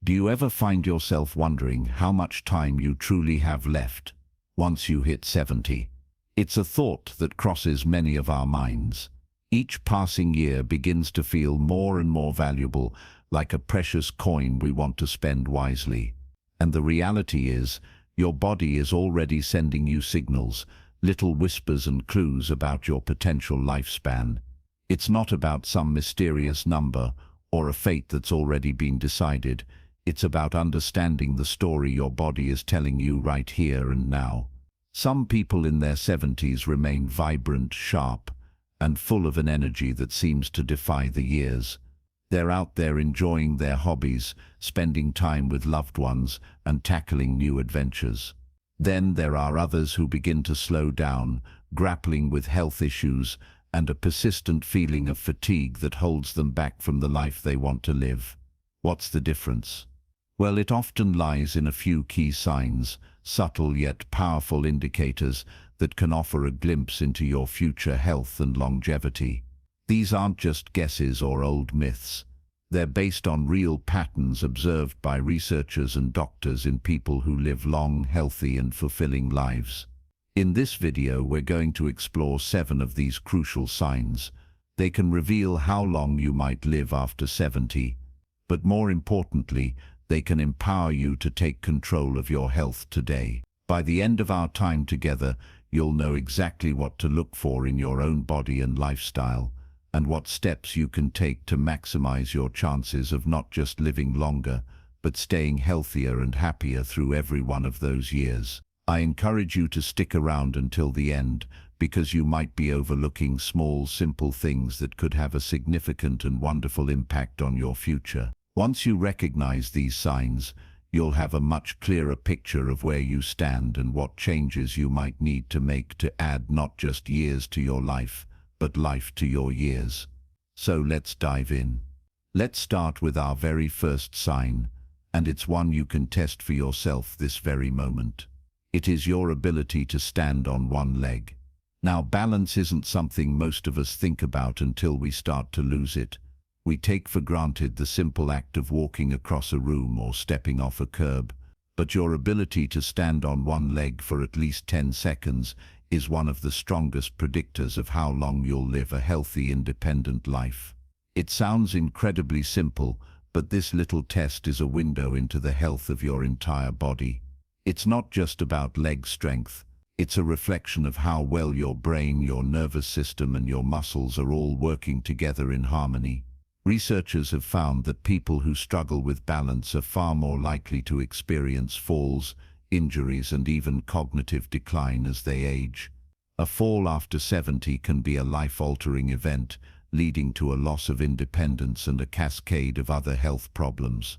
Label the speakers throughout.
Speaker 1: Do you ever find yourself wondering how much time you truly have left once you hit 70? It's a thought that crosses many of our minds. Each passing year begins to feel more and more valuable, like a precious coin we want to spend wisely. And the reality is, your body is already sending you signals, little whispers and clues about your potential lifespan. It's not about some mysterious number or a fate that's already been decided. It's about understanding the story your body is telling you right here and now. Some people in their 70s remain vibrant, sharp, and full of an energy that seems to defy the years. They're out there enjoying their hobbies, spending time with loved ones, and tackling new adventures. Then there are others who begin to slow down, grappling with health issues and a persistent feeling of fatigue that holds them back from the life they want to live. What's the difference? Well, it often lies in a few key signs, subtle yet powerful indicators that can offer a glimpse into your future health and longevity. These aren't just guesses or old myths. They're based on real patterns observed by researchers and doctors in people who live long, healthy, and fulfilling lives. In this video, we're going to explore 7 of these crucial signs. They can reveal how long you might live after 70, but more importantly, they can empower you to take control of your health today. By the end of our time together, you'll know exactly what to look for in your own body and lifestyle, and what steps you can take to maximize your chances of not just living longer, but staying healthier and happier through every one of those years. I encourage you to stick around until the end, because you might be overlooking small, simple things that could have a significant and wonderful impact on your future. Once you recognize these signs, you'll have a much clearer picture of where you stand and what changes you might need to make to add not just years to your life, but life to your years. So let's dive in. Let's start with our very first sign, and it's one you can test for yourself this very moment. It is your ability to stand on one leg. Now, balance isn't something most of us think about until we start to lose it. We take for granted the simple act of walking across a room or stepping off a curb, but your ability to stand on one leg for at least 10 seconds is one of the strongest predictors of how long you'll live a healthy, independent life. It sounds incredibly simple, but this little test is a window into the health of your entire body. It's not just about leg strength. It's a reflection of how well your brain, your nervous system, and your muscles are all working together in harmony. Researchers have found that people who struggle with balance are far more likely to experience falls, injuries, and even cognitive decline as they age. A fall after 70 can be a life-altering event, leading to a loss of independence and a cascade of other health problems.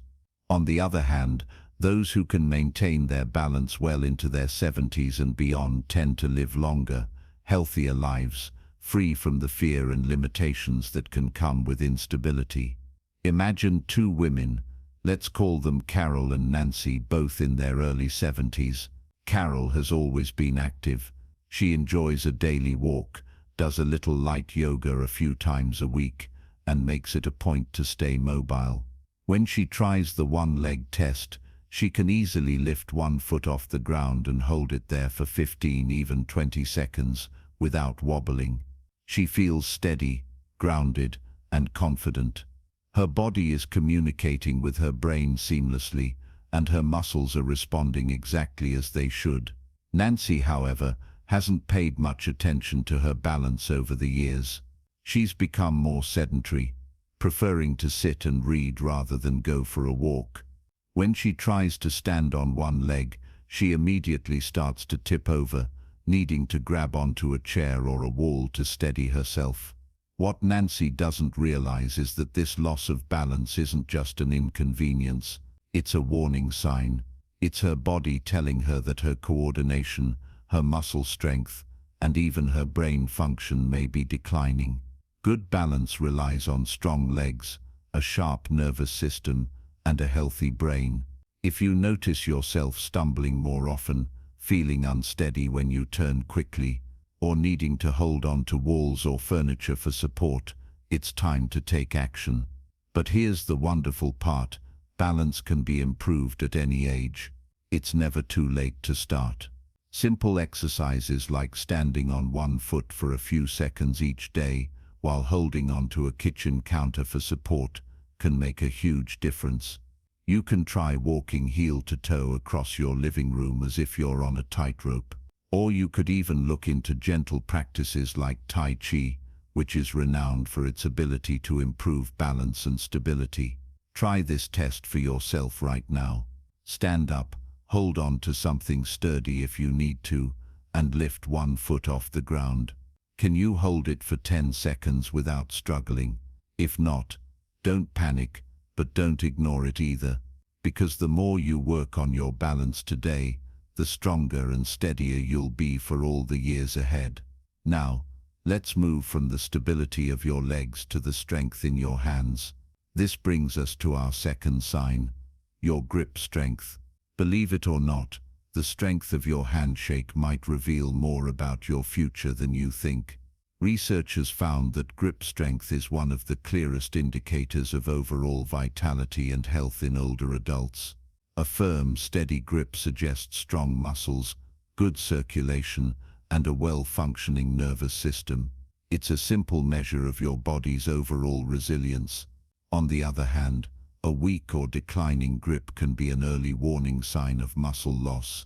Speaker 1: On the other hand, those who can maintain their balance well into their 70s and beyond tend to live longer, healthier lives, free from the fear and limitations that can come with instability. Imagine 2 women, let's call them Carol and Nancy, both in their early 70s. Carol has always been active. She enjoys a daily walk, does a little light yoga a few times a week, and makes it a point to stay mobile. When she tries the one-leg test, she can easily lift one foot off the ground and hold it there for 15, even 20 seconds, without wobbling. She feels steady, grounded, and confident. Her body is communicating with her brain seamlessly, and her muscles are responding exactly as they should. Nancy, however, hasn't paid much attention to her balance over the years. She's become more sedentary, preferring to sit and read rather than go for a walk. When she tries to stand on one leg, she immediately starts to tip over, needing to grab onto a chair or a wall to steady herself. What Nancy doesn't realize is that this loss of balance isn't just an inconvenience, it's a warning sign. It's her body telling her that her coordination, her muscle strength, and even her brain function may be declining. Good balance relies on strong legs, a sharp nervous system, and a healthy brain. If you notice yourself stumbling more often, feeling unsteady when you turn quickly, or needing to hold on to walls or furniture for support, it's time to take action. But here's the wonderful part. Balance can be improved at any age. It's never too late to start. Simple exercises like standing on one foot for a few seconds each day while holding onto a kitchen counter for support can make a huge difference. You can try walking heel to toe across your living room as if you're on a tightrope. Or you could even look into gentle practices like Tai Chi, which is renowned for its ability to improve balance and stability. Try this test for yourself right now. Stand up, hold on to something sturdy if you need to, and lift one foot off the ground. Can you hold it for 10 seconds without struggling? If not, don't panic, but don't ignore it either, because the more you work on your balance today, the stronger and steadier you'll be for all the years ahead. Now, let's move from the stability of your legs to the strength in your hands. This brings us to our second sign, your grip strength. Believe it or not, the strength of your handshake might reveal more about your future than you think. Researchers found that grip strength is one of the clearest indicators of overall vitality and health in older adults. A firm, steady grip suggests strong muscles, good circulation, and a well-functioning nervous system. It's a simple measure of your body's overall resilience. On the other hand, a weak or declining grip can be an early warning sign of muscle loss,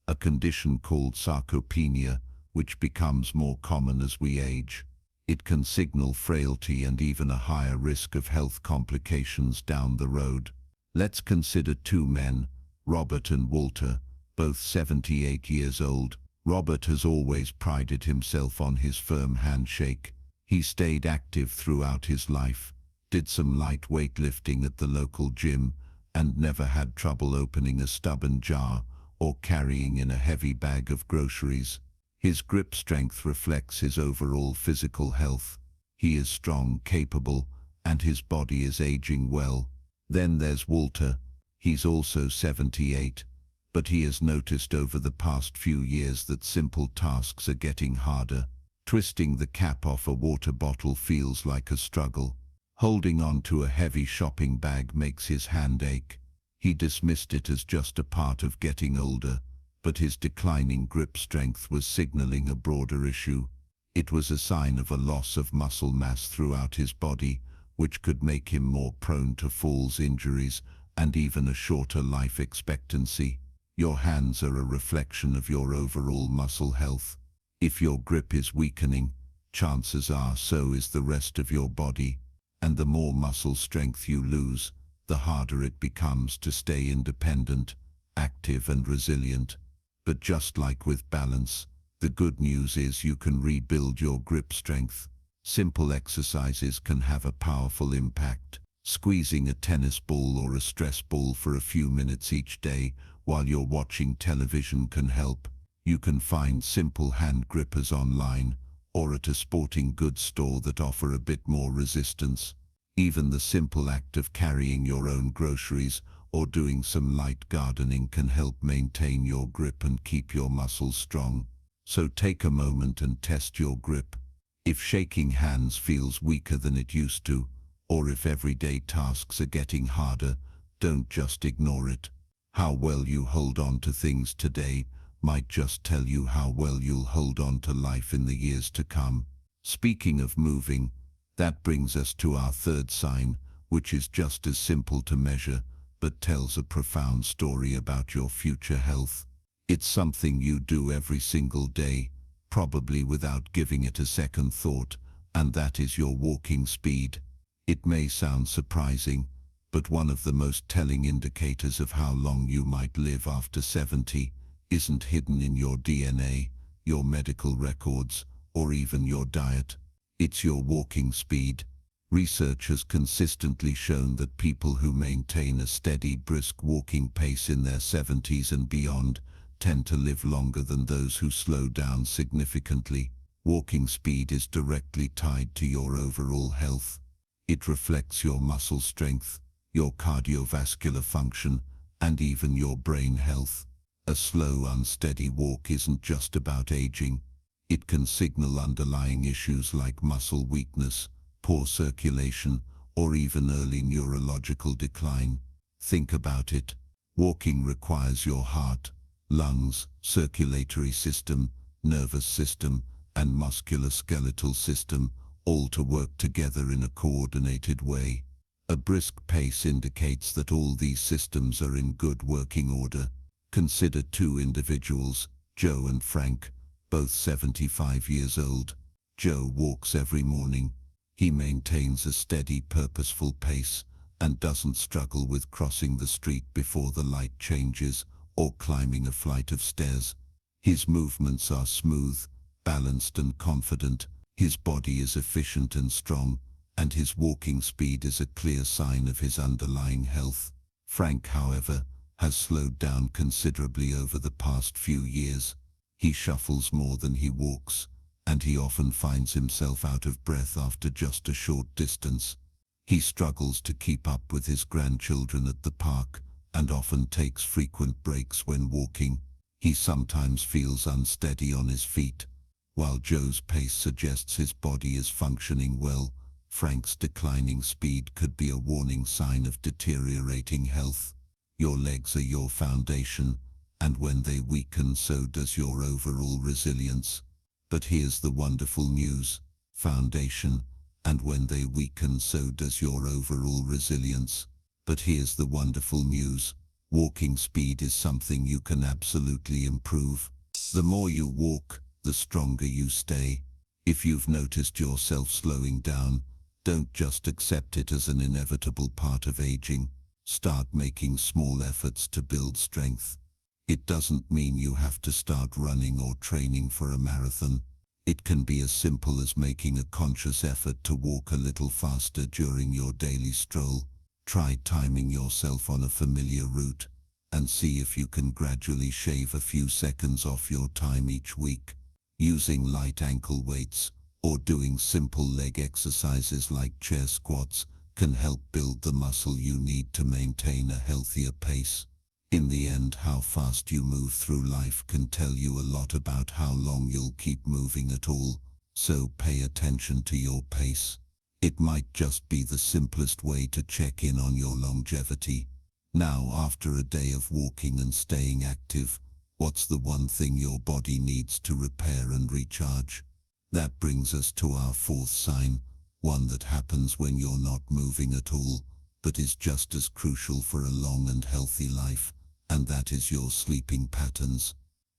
Speaker 1: a condition called sarcopenia, which becomes more common as we age. It can signal frailty and even a higher risk of health complications down the road. Let's consider two men, Robert and Walter, both 78 years old. Robert has always prided himself on his firm handshake. He stayed active throughout his life, did some light weightlifting at the local gym, and never had trouble opening a stubborn jar or carrying in a heavy bag of groceries. His grip strength reflects his overall physical health. He is strong, capable, and his body is aging well. Then there's Walter. He's also 78, but he has noticed over the past few years that simple tasks are getting harder. Twisting the cap off a water bottle feels like a struggle. Holding on to a heavy shopping bag makes his hand ache. He dismissed it as just a part of getting older, but his declining grip strength was signaling a broader issue. It was a sign of a loss of muscle mass throughout his body, which could make him more prone to falls, injuries, and even a shorter life expectancy. Your hands are a reflection of your overall muscle health. If your grip is weakening, chances are so is the rest of your body, and the more muscle strength you lose, the harder it becomes to stay independent, active and resilient. But just like with balance, the good news is you can rebuild your grip strength. Simple exercises can have a powerful impact. Squeezing a tennis ball or a stress ball for a few minutes each day while you're watching television can help. You can find simple hand grippers online or at a sporting goods store that offer a bit more resistance. Even the simple act of carrying your own groceries or doing some light gardening can help maintain your grip and keep your muscles strong. So take a moment and test your grip. If shaking hands feels weaker than it used to, or if everyday tasks are getting harder, don't just ignore it. How well you hold on to things today might just tell you how well you'll hold on to life in the years to come. Speaking of moving, that brings us to our third sign, which is just as simple to measure, but tells a profound story about your future health. It's something you do every single day, probably without giving it a second thought, and that is your walking speed. It may sound surprising, but one of the most telling indicators of how long you might live after 70 isn't hidden in your DNA, your medical records, or even your diet. It's your walking speed. Research has consistently shown that people who maintain a steady, brisk walking pace in their 70s and beyond tend to live longer than those who slow down significantly. Walking speed is directly tied to your overall health. It reflects your muscle strength, your cardiovascular function, and even your brain health. A slow, unsteady walk isn't just about aging. It can signal underlying issues like muscle weakness, poor circulation, or even early neurological decline.
Speaker 2: Think about it. Walking requires your heart, lungs, circulatory system, nervous system, and musculoskeletal system all to work together in a coordinated way. A brisk pace indicates that all these systems are in good working order. Consider two individuals, Joe and Frank, both 75 years old. Joe walks every morning. He maintains a steady, purposeful pace and doesn't struggle with crossing the street before the light changes or climbing a flight of stairs. His movements are smooth, balanced and confident. His body is efficient and strong, and his walking speed is a clear sign of his underlying health. Frank, however, has slowed down considerably over the past few years. He shuffles more than he walks, and he often finds himself out of breath after just a short distance. He struggles to keep up with his grandchildren at the park and often takes frequent breaks when walking. He sometimes feels unsteady on his feet. While Joe's pace suggests his body is functioning well, Frank's declining speed could be a warning sign of deteriorating health. Your legs are your foundation, and when they weaken, so does your overall resilience. But here's the wonderful news: foundation, and when they weaken, so does your overall resilience. But here's the wonderful news: walking speed is something you can absolutely improve. The more you walk, the stronger you stay. If you've noticed yourself slowing down, don't just accept it as an inevitable part of aging. Start making small efforts to build strength. It doesn't mean you have to start running or training for a marathon. It can be as simple as making a conscious effort to walk a little faster during your daily stroll. Try timing yourself on a familiar route and see if you can gradually shave a few seconds off your time each week. Using light ankle weights or doing simple leg exercises like chair squats can help build the muscle you need to maintain a healthier pace. In the end, how fast you move through life can tell you a lot about how long you'll keep moving at all, so pay attention to your pace. It might just be the simplest way to check in on your longevity. Now, after a day of walking and staying active, what's the one thing your body needs to repair and recharge? That brings us to our fourth sign, one that happens when you're not moving at all, but is just as crucial for a long and healthy life, and that is your sleeping patterns.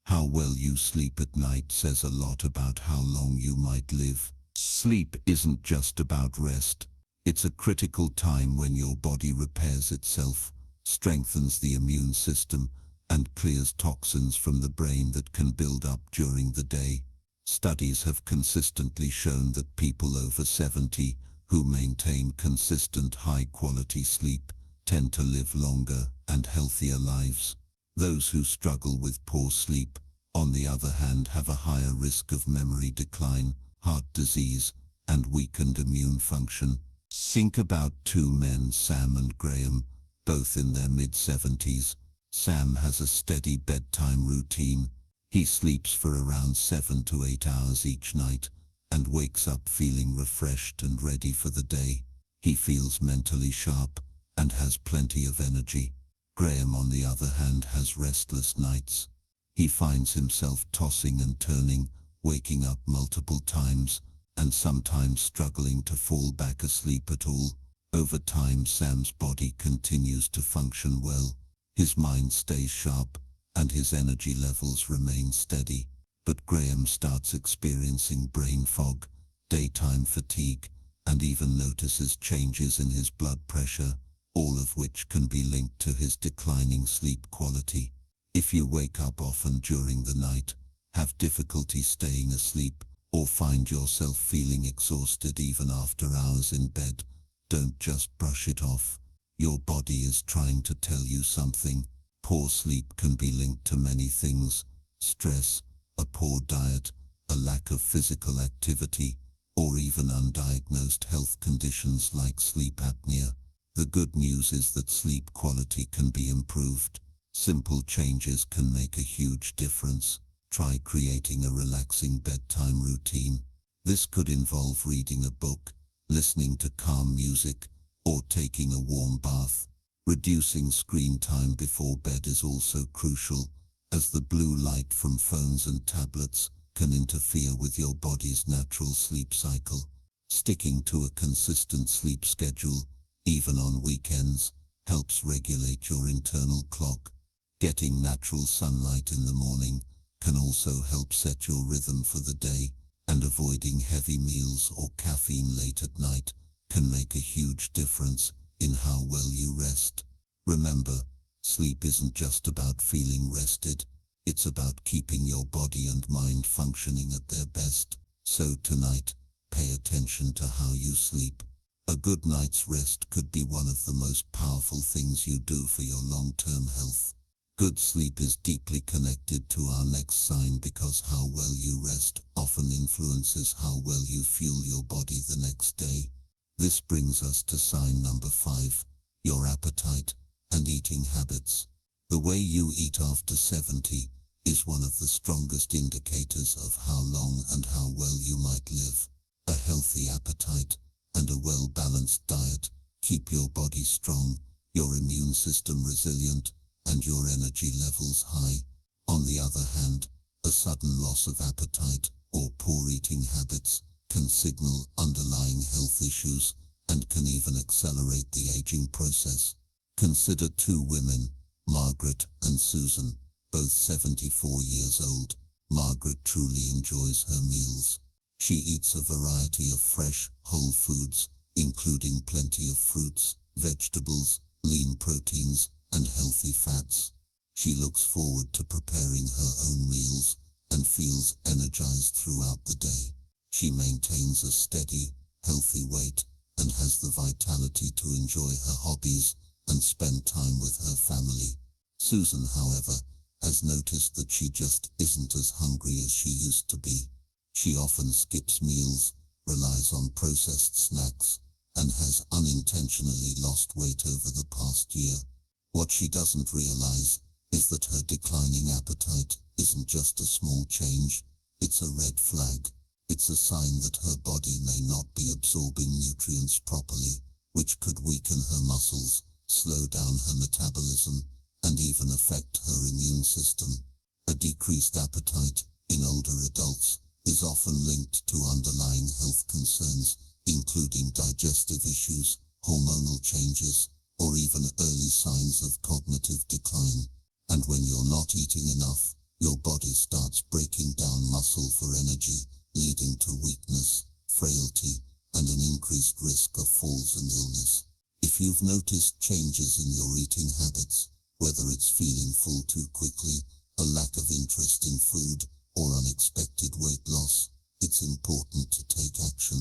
Speaker 2: How well you sleep at night says a lot about how long you might live. Sleep isn't just about rest. It's a critical time when your body repairs itself, strengthens the immune system, and clears toxins from the brain that can build up during the day. Studies have consistently shown that people over 70 who maintain consistent high-quality sleep tend to live longer and healthier lives. Those who struggle with poor sleep, on the other hand, have a higher risk of memory decline, heart disease, and weakened immune function. Think about two men, Sam and Graham, both in their mid-70s. Sam has a steady bedtime routine. He sleeps for around 7 to 8 hours each night and wakes up feeling refreshed and ready for the day. He feels mentally sharp and has plenty of energy. Graham, on the other hand, has restless nights. He finds himself tossing and turning, waking up multiple times, and sometimes struggling to fall back asleep at all. Over time, Sam's body continues to function well. His mind stays sharp, and his energy levels remain steady. But Graham starts experiencing brain fog, daytime fatigue, and even notices changes in his blood pressure, all of which can be linked to his declining sleep quality. If you wake up often during the night, have difficulty staying asleep, or find yourself feeling exhausted even after hours in bed, don't just brush it off. Your body is trying to tell you something. Poor sleep can be linked to many things: stress, a poor diet, a lack of physical activity, or even undiagnosed health conditions like sleep apnea. The good news is that sleep quality can be improved. Simple changes can make a huge difference. Try creating a relaxing bedtime routine. This could involve reading a book, listening to calm music, or taking a warm bath. Reducing screen time before bed is also crucial, as the blue light from phones and tablets can interfere with your body's natural sleep cycle. Sticking to a consistent sleep schedule, even on weekends, helps regulate your internal clock. Getting natural sunlight in the morning can also help set your rhythm for the day, and avoiding heavy meals or caffeine late at night can make a huge difference in how well you rest. Remember, sleep isn't just about feeling rested, it's about keeping your body and mind functioning at their best. So tonight, pay attention to how you sleep. A good night's rest could be one of the most powerful things you do for your long-term health. Good sleep is deeply connected to our next sign because how well you rest often influences how well you fuel your body the next day. This brings us to sign number 5, your appetite and eating habits. The way you eat after 70 is one of the strongest indicators of how long and how well you might live. A healthy appetite and a well-balanced diet keep your body strong, your immune system resilient, and your energy levels high. On the other hand, a sudden loss of appetite or poor eating habits can signal underlying health issues and can even accelerate the aging process. Consider two women, Margaret and Susan, both 74 years old. Margaret truly enjoys her meals. She eats a variety of fresh, whole foods, including plenty of fruits, vegetables, lean proteins, and healthy fats. She looks forward to preparing her own meals and feels energized throughout the day. She maintains a steady, healthy weight and has the vitality to enjoy her hobbies and spend time with her family. Susan, however, has noticed that she just isn't as hungry as she used to be. She often skips meals, relies on processed snacks, and has unintentionally lost weight over the past year. What she doesn't realize is that her declining appetite isn't just a small change, it's a red flag. It's a sign that her body may not be absorbing nutrients properly, which could weaken her muscles, slow down her metabolism, and even affect her immune system. A decreased appetite in older adults is often linked to underlying health concerns, including digestive issues, hormonal changes, or even early signs of cognitive decline. And when you're not eating enough, your body starts breaking down muscle for energy, leading to weakness, frailty, and an increased risk of falls and illness. If you've noticed changes in your eating habits, whether it's feeling full too quickly, a lack of interest in food, or unexpected weight loss, it's important to take action.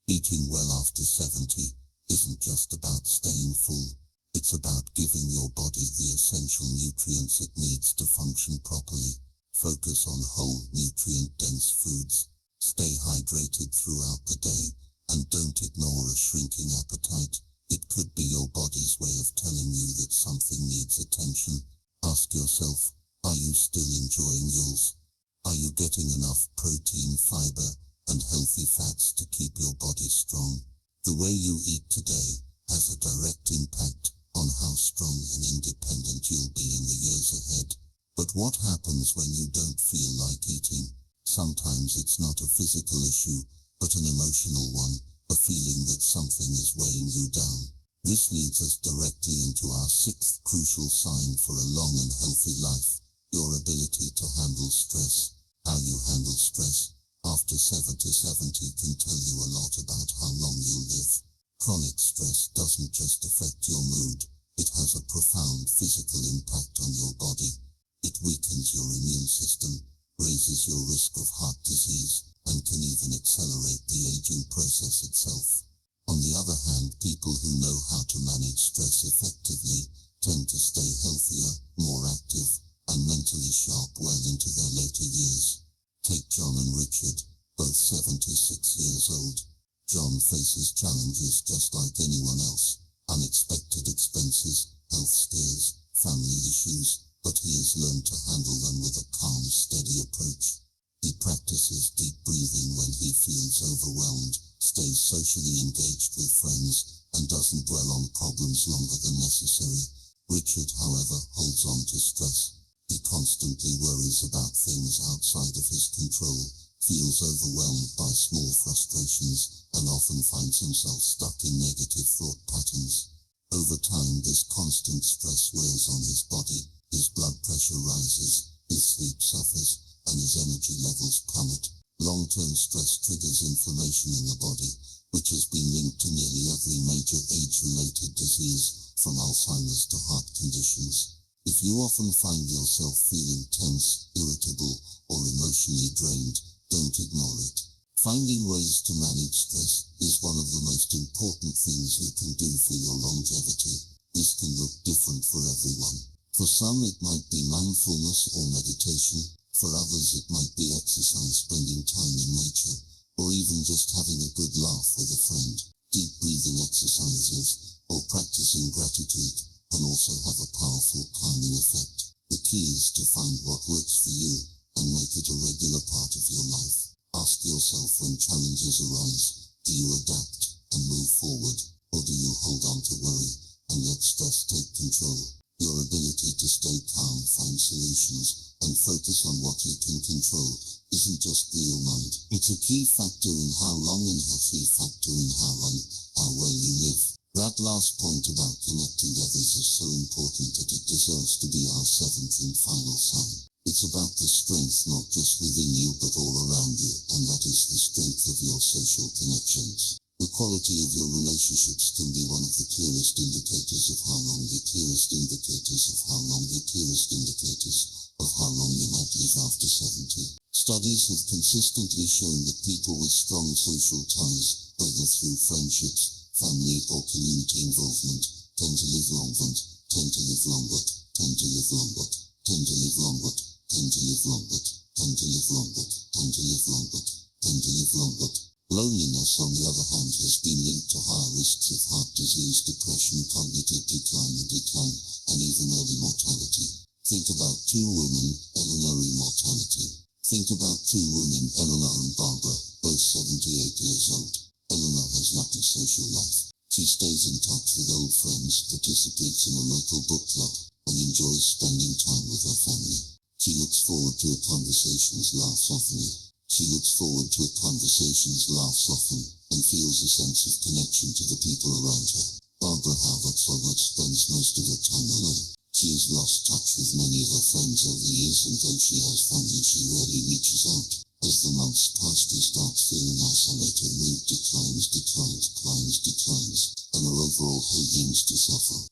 Speaker 2: Eating well after 70 isn't just about staying full, it's about giving your body the essential nutrients it needs to function properly. Focus on whole, nutrient-dense foods. Stay hydrated throughout the day, and don't ignore a shrinking appetite. It could be your body's way of telling you that something needs attention. Ask yourself, are you still enjoying yours? Are you getting enough protein, fiber, and healthy fats to keep your body strong? The way you eat today has a direct impact on how strong and independent you'll be in the years ahead. But what happens when you don't feel like eating? Sometimes it's not a physical issue, but an emotional one, a feeling that something is weighing you down. This leads us directly into our 6th crucial sign for a long and healthy life, your ability to handle stress. How you handle stress after 70 can tell you a lot about how long you'll live. Chronic stress doesn't just affect your mood, it has a profound physical impact on your body. It weakens your immune system, raises your risk of heart disease, and can even accelerate the aging process itself. On the other hand, people who know how to manage stress effectively tend to stay healthier, more active, and mentally sharp well into their later years. Take John and Richard, both 76 years old. John faces challenges just like anyone else, unexpected expenses, health scares, family issues, but he has learned to handle them with a calm, steady approach. He practices deep breathing when he feels overwhelmed, stays socially engaged with friends, and doesn't dwell on problems longer than necessary. Richard, however, holds on to stress. He constantly worries about things outside of his control, feels overwhelmed by small frustrations, and often finds himself stuck in negative thought patterns. Over time, this constant stress wears on his body. His blood pressure rises, his sleep suffers, and his energy levels plummet. Long-term stress triggers inflammation in the body, which has been linked to nearly every major age-related disease, from Alzheimer's to heart conditions. If you often find yourself feeling tense, irritable, or emotionally drained, don't ignore it. Finding ways to manage stress is one of the most important things you can do for your longevity. This can look different for everyone. For some, it might be mindfulness or meditation. For others, it might be exercise, spending time in nature, or even just having a good laugh with a friend. Deep breathing exercises or practicing gratitude can also have a powerful calming effect. The key is to find what works for you and make it a regular part of your life. Ask yourself when challenges arise, do you adapt and move forward, or do you hold on to worry and let stress take control? Your ability to stay calm, find solutions, and focus on what you can control isn't just real mind. It's a key factor in how long and healthy factor in how well you live. That last point about connecting others is so important that it deserves to be our seventh and final sign. It's about the strength not just within you but all around you, and that is the strength of your social connections. The quality of your relationships can be one of the clearest indicators of how long you might live after 70. Studies have consistently shown that people with strong social ties, whether through friendships, family or community involvement, tend to live longer. Loneliness, on the other hand, has been linked to higher risks of heart disease, depression, cognitive decline, and even early mortality. Think about two women, Eleanor and Barbara, both 78 years old. Eleanor has little social life. She stays in touch with old friends, participates in a local book club, and enjoys spending time with her family. She looks forward to conversations, laughs often, and feels a sense of connection to the people around her. Barbara, however, spends most of her time alone. She has lost touch with many of her friends over the years, and though she has family, she rarely reaches out. As the months pass, she starts feeling isolated, mood declines, and her overall health begins to suffer.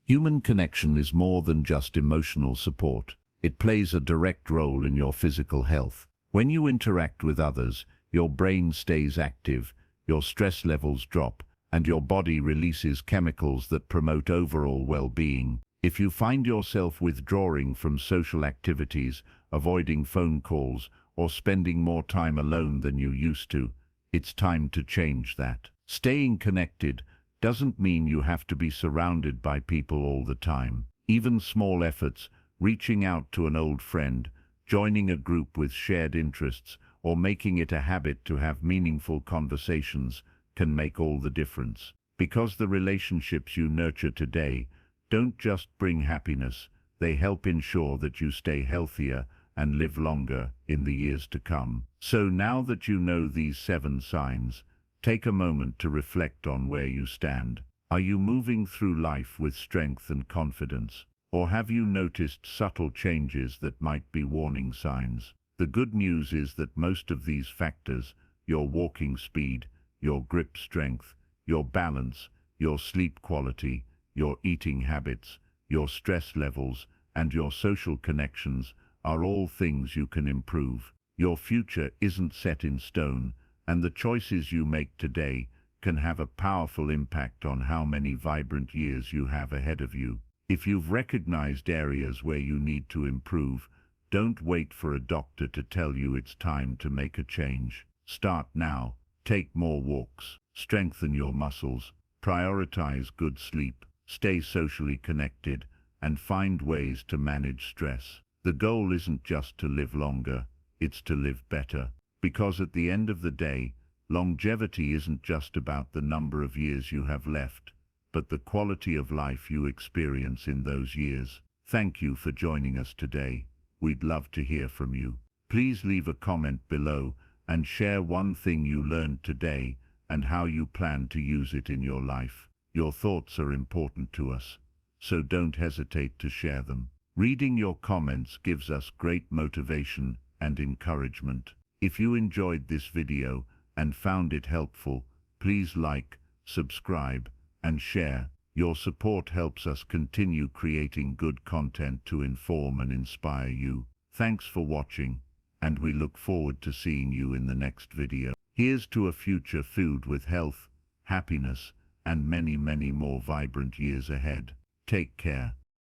Speaker 2: Human
Speaker 1: connection is more than just emotional support. It plays a direct role in your physical health. When you interact with others, your brain stays active, your stress levels drop, and your body releases chemicals that promote overall well-being. If you find yourself withdrawing from social activities, avoiding phone calls, or spending more time alone than you used to, it's time to change that. Staying connected doesn't mean you have to be surrounded by people all the time. Even small efforts, reaching out to an old friend, joining a group with shared interests, or making it a habit to have meaningful conversations, can make all the difference. Because the relationships you nurture today don't just bring happiness, they help ensure that you stay healthier and live longer in the years to come. So now that you know these 7 signs, take a moment to reflect on where you stand. Are you moving through life with strength and confidence? Or have you noticed subtle changes that might be warning signs? The good news is that most of these factors, your walking speed, your grip strength, your balance, your sleep quality, your eating habits, your stress levels, and your social connections, are all things you can improve. Your future isn't set in stone, and the choices you make today can have a powerful impact on how many vibrant years you have ahead of you. If you've recognized areas where you need to improve, don't wait for a doctor to tell you it's time to make a change. Start now. Take more walks, strengthen your muscles, prioritize good sleep, stay socially connected, and find ways to manage stress. The goal isn't just to live longer, it's to live better. Because at the end of the day, Longevity isn't just about the number of years you have left, but the quality of life you experience in those years. Thank you for joining us today. We'd love to hear from you. Please leave a comment below and share one thing you learned today and how you plan to use it in your life. Your thoughts are important to us, so don't hesitate to share them. Reading your comments gives us great motivation and encouragement. If you enjoyed this video and found it helpful, please like, subscribe, and share. Your support helps us continue creating good content to inform and inspire you. Thanks for watching, and we look forward to seeing you in the next video. Here's to a future filled with health, happiness, and many, many more vibrant years ahead. Take care.